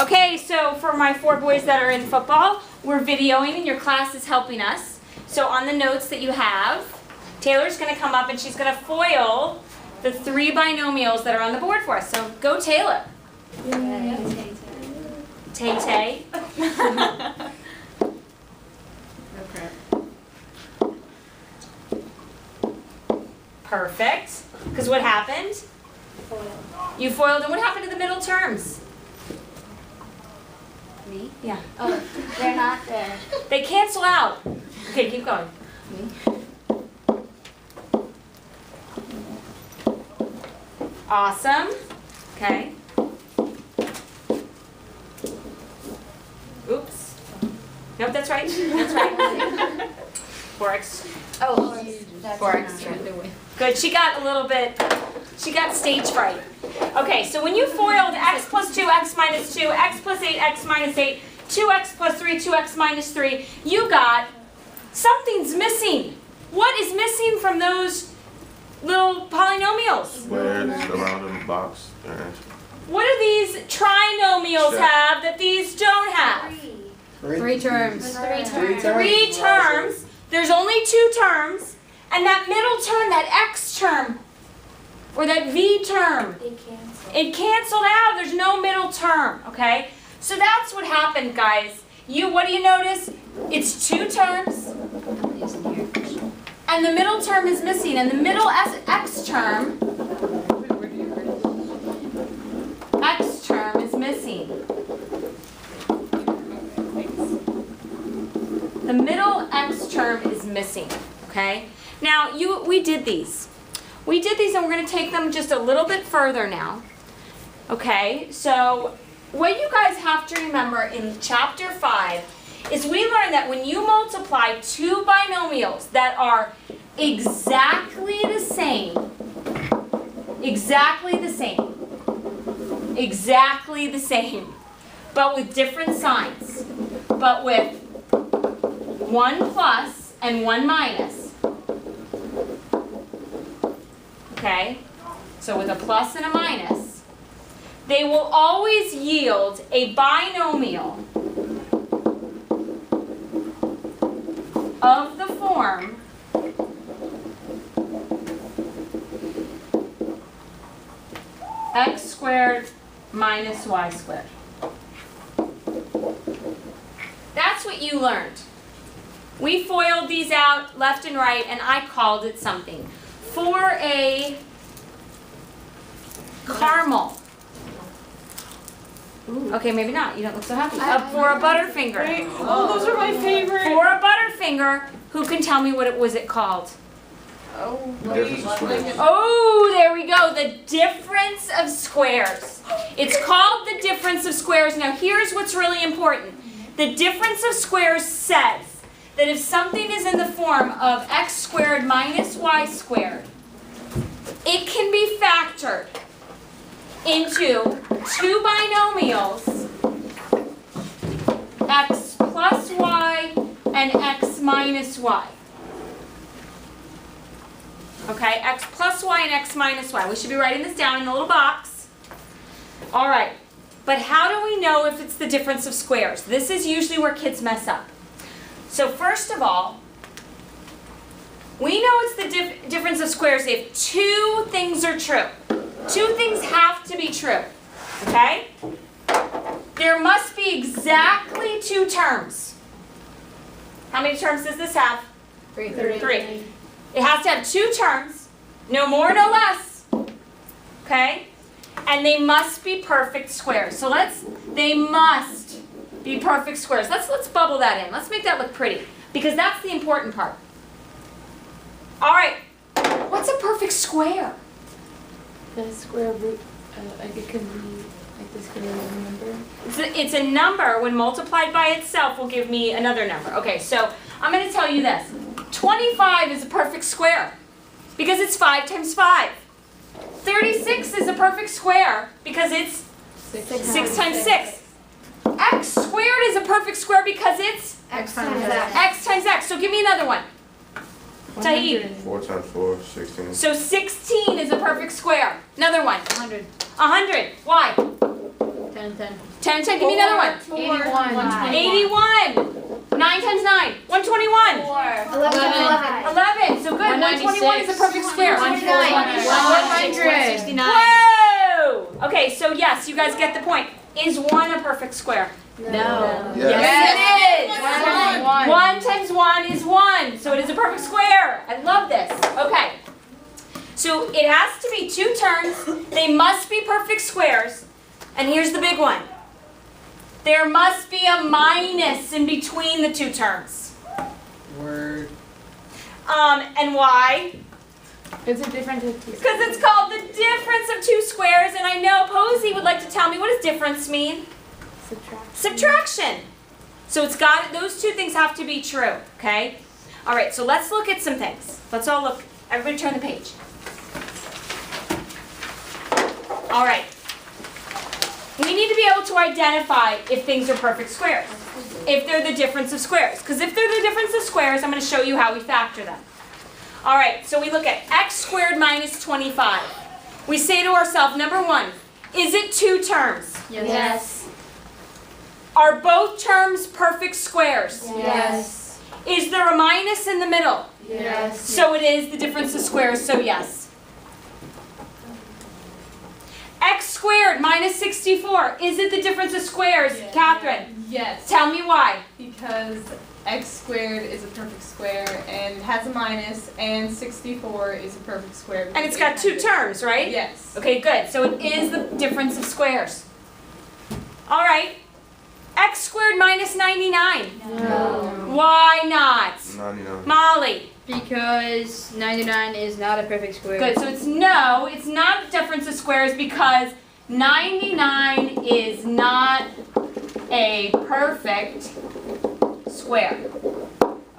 Okay, so for my 4 boys that are in football, we're videoing and your class is helping us. So on the notes that you have, Taylor's going to come up and she's going to foil the 3 binomials that are on the board for us. So go Taylor. Tay-Tay. Perfect. Because what happened? You foiled, and what happened to the middle terms? Me? Yeah. Oh, they're not there. They cancel out. Okay, keep going. Awesome. Okay. Oops. Nope, that's right. That's right. 4x. Oh, that's 4x. Good. She got a little bit, she got stage fright. Okay, so when you foiled x plus 2, x minus 2, x plus 8, x minus 8, 2x plus 3, 2x minus 3, you got something's missing. What is missing from those little polynomials? Squares around in the box. What do these trinomials have that these don't have? 3 terms. 3 terms. There's only 2 terms. And that middle term, that x term, or that v term, it canceled out. There's no middle term, okay? So that's what happened, guys. What do you notice? It's 2 terms, and the middle term is missing, and the middle x term is missing. The middle x term is missing, okay? Now, we did these. We did these, and we're going to take them just a little bit further now. Okay, so what you guys have to remember in chapter 5 is we learned that when you multiply 2 binomials that are exactly the same, but with different signs, but with 1 plus and 1 minus. Okay, so with a plus and a minus, they will always yield a binomial of the form x squared minus y squared. That's what you learned. We foiled these out left and right, and I called it something. For a caramel. Okay, maybe not. You don't look so happy. For a Butterfinger. Oh, those are my favorite. For a Butterfinger, who can tell me what it was called? Oh, there we go. The difference of squares. It's called the difference of squares. Now, here's what's really important. The difference of squares says that if something is in the form of x squared minus y squared, it can be factored into 2 binomials, x plus y and x minus y. Okay, x plus y and x minus y. We should be writing this down in a little box. All right, but how do we know if it's the difference of squares? This is usually where kids mess up. So first of all, we know it's the difference of squares if 2 things are true. 2 things have to be true, okay? There must be exactly 2 terms. How many terms does this have? 3. It has to have 2 terms, no more, no less, okay? And they must be perfect squares. So they must be perfect squares. Let's bubble that in. Let's make that look pretty, because that's the important part. All right, what's a perfect square? The square root, like it could be like the square root of a number. It's a number when multiplied by itself will give me another number. Okay, so I'm going to tell you this. 25 is a perfect square because it's 5 times 5. 36 is a perfect square because it's 6 times 6. X squared is a perfect square because it's X times X. x times x. So give me another one. Tahid. 4 times 4, 16. So 16 is a perfect square. Another one. 100. 100. Why? 10 10, 10. 10 and 10, give me another one. 81. 81. 9 times 9. 121. 11. So good. 121 is a perfect square. 100. Whoa! Okay, so yes, you guys get the point. Is 1 a perfect square? No. Yes, it is. 1. 1 times 1 is 1. So it is a perfect square. I love this. Okay. So it has to be 2 terms. They must be perfect squares. And here's the big one. There must be a minus in between the 2 terms. Word. And why? It's a difference of 2. Because it's called the difference of 2 squares. And I know Posey would like to tell me, what does difference mean? Subtraction. So it's got, those 2 things have to be true, okay? All right, so let's look at some things. Let's all look. Everybody turn the page. All right. We need to be able to identify if things are perfect squares, if they're the difference of squares. Because if they're the difference of squares, I'm going to show you how we factor them. All right, so we look at x squared minus 25. We say to ourselves, number 1, is it 2 terms? Yes. Are both terms perfect squares? Yes. Is there a minus in the middle? Yes. So it is the difference of squares, so yes. X squared minus 64. Is it the difference of squares? Yeah. Catherine, Yes, tell me why. because x squared is a perfect square and has a minus, and 64 is a perfect square. And it's got 2 terms, right? Yes. Okay, good. So it is the difference of squares. All right. X squared minus 99. No. Why not? 99. Molly. Because 99 is not a perfect square. Good. So it's no, it's not a difference of squares because 99 is not a perfect square.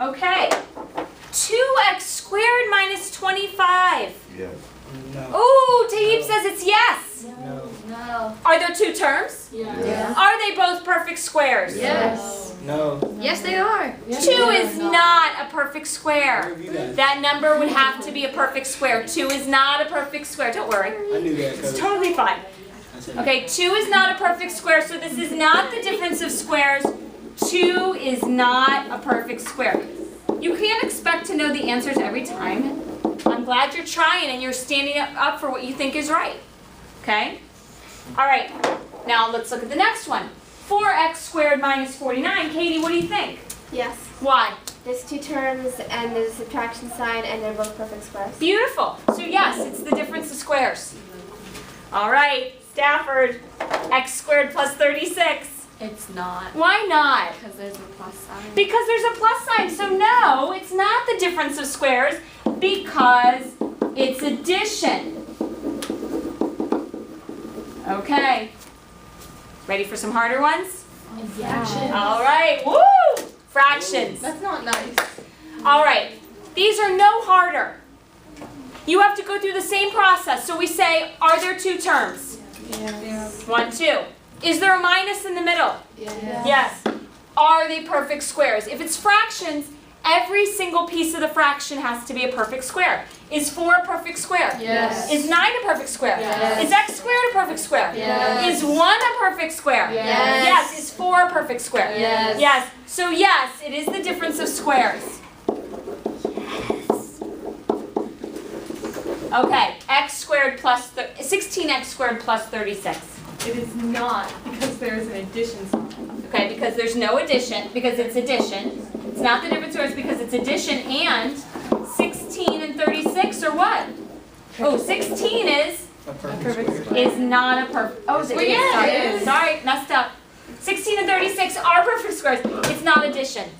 Okay. 2x squared minus 25. Yes. No. Ooh, Taib says it's yes. No. No. Are there 2 terms? Yes. Are they both perfect squares? Yes. No. Yes, they are. 2 is not a perfect square. Where have you guys? That number would have to be a perfect square. 2 is not a perfect square. Don't worry. I knew that. It's totally fine. Okay, 2 is not a perfect square, so this is not the difference of squares. 2 is not a perfect square. You can't expect to know the answers every time. I'm glad you're trying and you're standing up for what you think is right. Okay? All right, now let's look at the next one. 4x squared minus 49. Katie, what do you think? Yes. Why? There's 2 terms and there's a subtraction sign and they're both perfect squares. Beautiful. So yes, it's the difference of squares. All right, Stafford, x squared plus 36. It's not. Why not? Because there's a plus sign. Because there's a plus sign. So no, it's not the difference of squares because it's addition. Okay. Ready for some harder ones? Fraction. All right. Woo! Fractions. That's not nice. All right. These are no harder. You have to go through the same process. So we say, are there 2 terms? Yes. 1, 2. Is there a minus in the middle? Yes. Are they perfect squares? If it's fractions, every single piece of the fraction has to be a perfect square. Is 4 a perfect square? Yes. Is 9 a perfect square? Yes. Is x squared a perfect square? Yes. Is 1 a perfect square? Yes. Yes. Is 4 a perfect square? Yes. Yes. So yes, it is the difference of squares. Okay, x squared plus 16x squared plus 36. It is not, because there is an addition sign. Okay, because there's no addition, because it's addition. It's not the difference of squares because it's addition, and 16 and 36 are what? Oh, 16 is A perfect square. is not a perfect. Oh, it is. yeah, Sorry. it is. Sorry, messed up. 16 and 36 are perfect squares. It's not addition.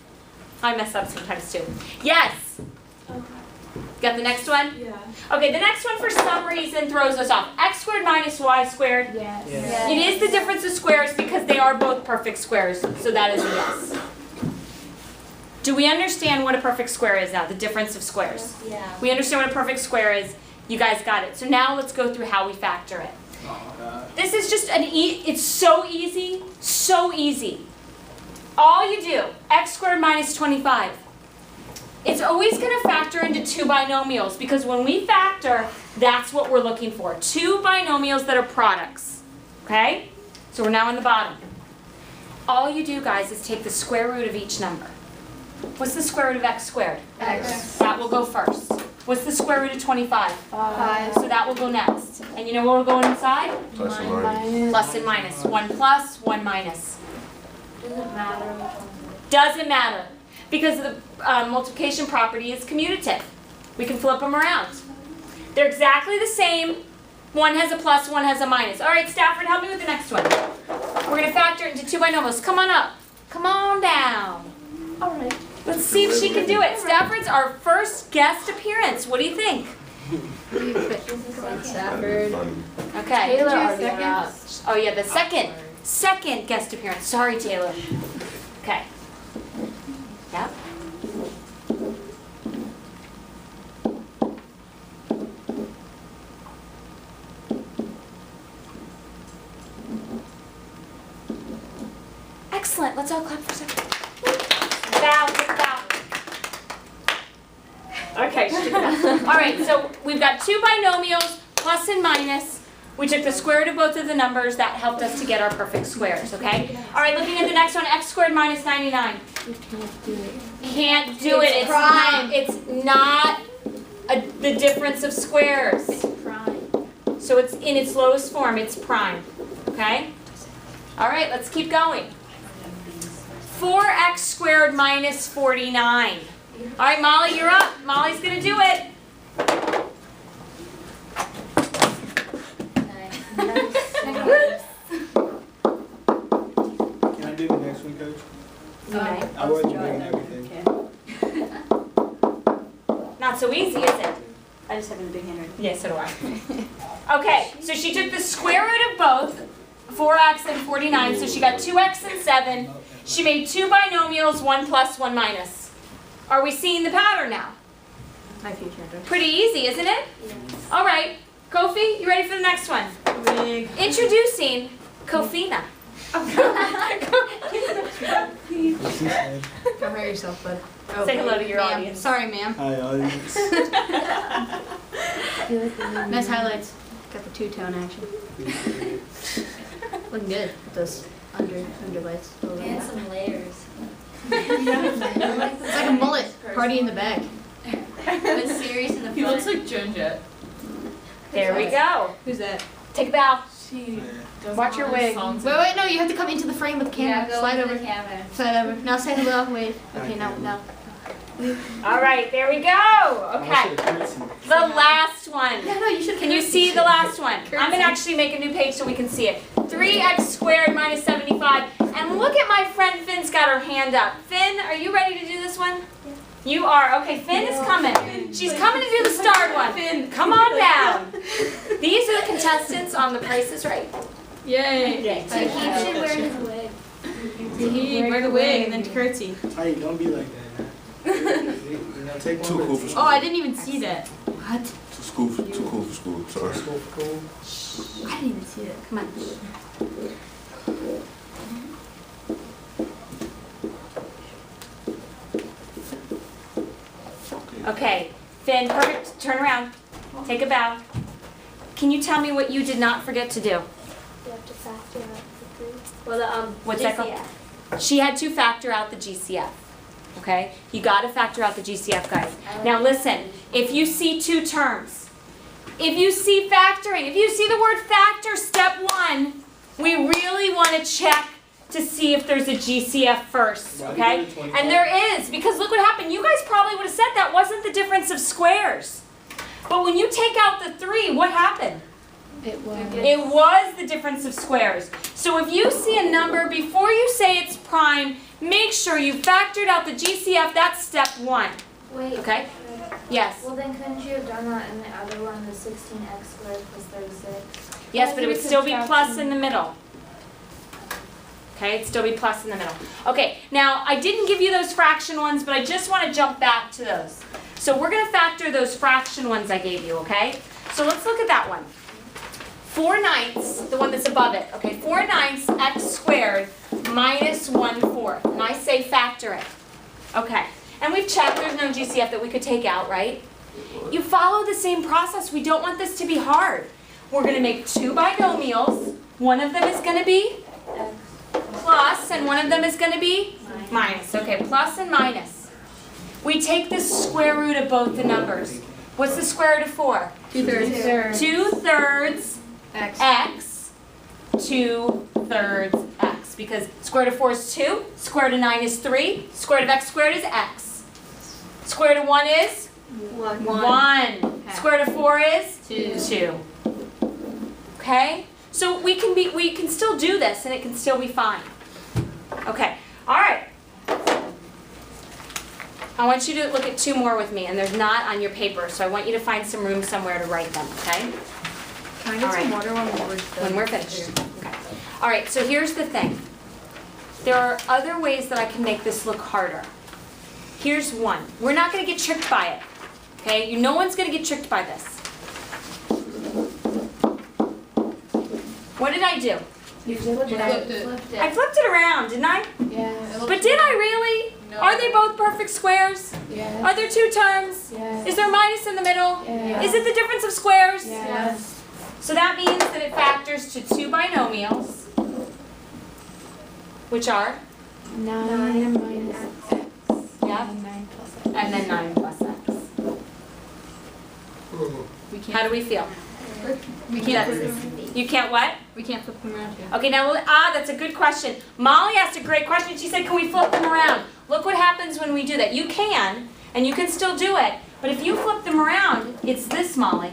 I mess up sometimes too. Yes. Got the next one? Yeah. Okay, the next one for some reason throws us off. X squared minus y squared. Yes. Yes. It is the difference of squares because they are both perfect squares, so that is a yes. Do we understand what a perfect square is now, the difference of squares? Yeah. We understand what a perfect square is. You guys got it. So now let's go through how we factor it. Oh, God. This is just it's so easy, so easy. All you do, x squared minus 25. It's always going to factor into 2 binomials because when we factor, that's what we're looking for. 2 binomials that are products. Okay? So we're now on the bottom. All you do, guys, is take the square root of each number. What's the square root of x squared? X. That will go first. What's the square root of 25? 5. So that will go next. And you know what we're going inside? Plus and minus. Plus and minus. 1 plus, 1 minus. Doesn't matter which one. Doesn't matter. Because the multiplication property is commutative. We can flip them around. They're exactly the same. One has a plus, one has a minus. All right, Stafford, help me with the next one. We're going to factor it into 2 binomials. Come on up. Come on down. All right. Let's see if she can do it. Stafford's our first guest appearance. What do you think? Stafford. Funny. Okay. Taylor Did you already second? asked. Oh yeah, the second guest appearance. Sorry, Taylor. Okay. Yep. Excellent. Let's all clap for a second. Bow, take a bow. Okay, she took a bow. All right, so we've got 2 binomials, plus and minus. We took the square root of both of the numbers. That helped us to get our perfect squares, okay? All right, looking at the next one, x squared minus 99. You can't do it. Can't do it. It's prime. It's not the difference of squares. Prime. So it's in its lowest form. It's prime, okay? All right, let's keep going. 4x squared minus 49. All right, Molly, you're up. Molly's gonna do it. Can I do the next one, Coach? You may. I wasn't doing everything. Not so easy, is it? I just have a big handwriting. Yes, so do I. Okay, so she took the square root of both, 4x and 49, so she got 2x and 7. She made 2 binomials, 1 plus, 1 minus. Are we seeing the pattern now? My future address. Pretty easy, isn't it? All right, Kofi, you ready for the next one? Introducing Kofina. Come hurt yourself, bud. Oh, Say hello to your ma'am. audience. Sorry, ma'am. Hi, audience. I feel like we're gonna Nice be- highlights. Got the two-tone action. Looking good with those underlights. And some layers. It's like a mullet. Party in the back. With series in the front. He looks like Joan Jett. There we go. Who's that? Take a bow. She does Watch all your those wig. songs. Wait, no, you have to come into the frame with the camera. Yeah, go Slide into over. the camera. Slide over. Now say hello. Wait. Okay, no. All right, there we go. Okay, the last one. No, you should. Can you see the last one? I'm gonna actually make a new page so we can see it. 3x squared minus 75. And look at my friend Finn's got her hand up. Finn, are you ready to do this one? You are. Okay, Finn is coming. She's coming to do the starred one. Finn, come on down. These are the contestants on The Price is Right. Yay. Yay. So he should wear his wig. He wear the wig and then curtsy. Hey, don't be like that. You know, take Too one cool for for Oh, school. I didn't even see that. What? Too cool for school. Sorry. school for cool. I didn't even see it. Come on. Okay, Finn, perfect. Turn around. Take a bow. Can you tell me what you did not forget to do? You have to factor out the 3. Well, the What's that called? GCF. She had to factor out the GCF. Okay? You got to factor out the GCF, guys. Now listen, if you see 2 terms, if you see factoring, if you see the word factor, step 1, we really want to check to see if there's a GCF first, Why okay? did you go to 25? And there is, because look what happened. You guys probably would have said that wasn't the difference of squares. But when you take out the 3, what happened? It was. It was the difference of squares. So if you see a number, before you say it's prime, make sure you factored out the GCF. That's step 1. Wait. Okay? Yes. Well, then couldn't you have done that in the other one, the 16x squared plus 36? Yes, but it would still be plus in the middle. Okay, it'd still be plus in the middle. Okay, now I didn't give you those fraction ones, but I just want to jump back to those. So we're going to factor those fraction ones I gave you, okay? So let's look at that one. 4/9, the one that's above it, okay? 4/9 x squared minus 1/4. And I say factor it. Okay, and we've checked there's no GCF that we could take out, right? You follow the same process. We don't want this to be hard. We're going to make 2 binomials. One of them is going to be plus, and one of them is gonna be minus. Okay, plus and minus. We take the square root of both the numbers. What's the square root of 4? 2/3. 2/3 X. x, 2/3 x. Because square root of 4 is 2, square root of 9 is 3, square root of x squared is x. Square root of 1 is 1. Square root of 4 is 2. Okay? So we can still do this and it can still be fine. Okay. All right. I want you to look at 2 more with me, and they're not on your paper, so I want you to find some room somewhere to write them, okay? Can I get some water When we're finished. Okay. All right, so here's the thing. There are other ways that I can make this look harder. Here's one. We're not going to get tricked by it, okay? No one's going to get tricked by this. What did I do? You flipped it. I flipped it around, didn't I? Yeah. But did I really? No. Are they both perfect squares? Yeah. Are there 2 terms? Yes. Is there a minus in the middle? Yes. Is it the difference of squares? Yes. So that means that it factors to 2 binomials, which are, 9 minus x. yeah, And 9 plus x. and then 9 plus x. We How do we feel? We Yes. You can't what? We can't flip them around here. Okay, now, that's a good question. Molly asked a great question. She said, can we flip them around? Look what happens when we do that. You can, and you can still do it. But if you flip them around, it's this, Molly.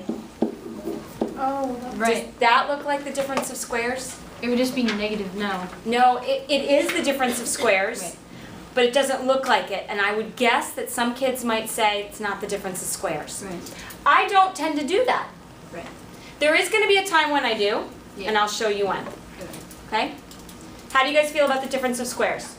Oh, Does that look like the difference of squares? It would just be negative, no. No, it is the difference of squares, Right. but it doesn't look like it. And I would guess that some kids might say it's not the difference of squares. Right. I don't tend to do that. Right. There is going to be a time when I do, and I'll show you when. Okay? How do you guys feel about the difference of squares?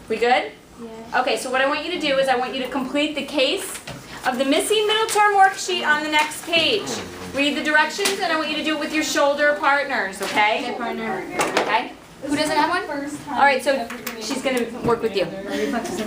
We good? Yeah. Okay, so what I want you to do is I want you to complete the case of the missing middle term worksheet on the next page. Read the directions, and I want you to do it with your shoulder partners, okay? partner. Okay? Who doesn't have one? First time All right, so ever been she's able gonna work with you. together.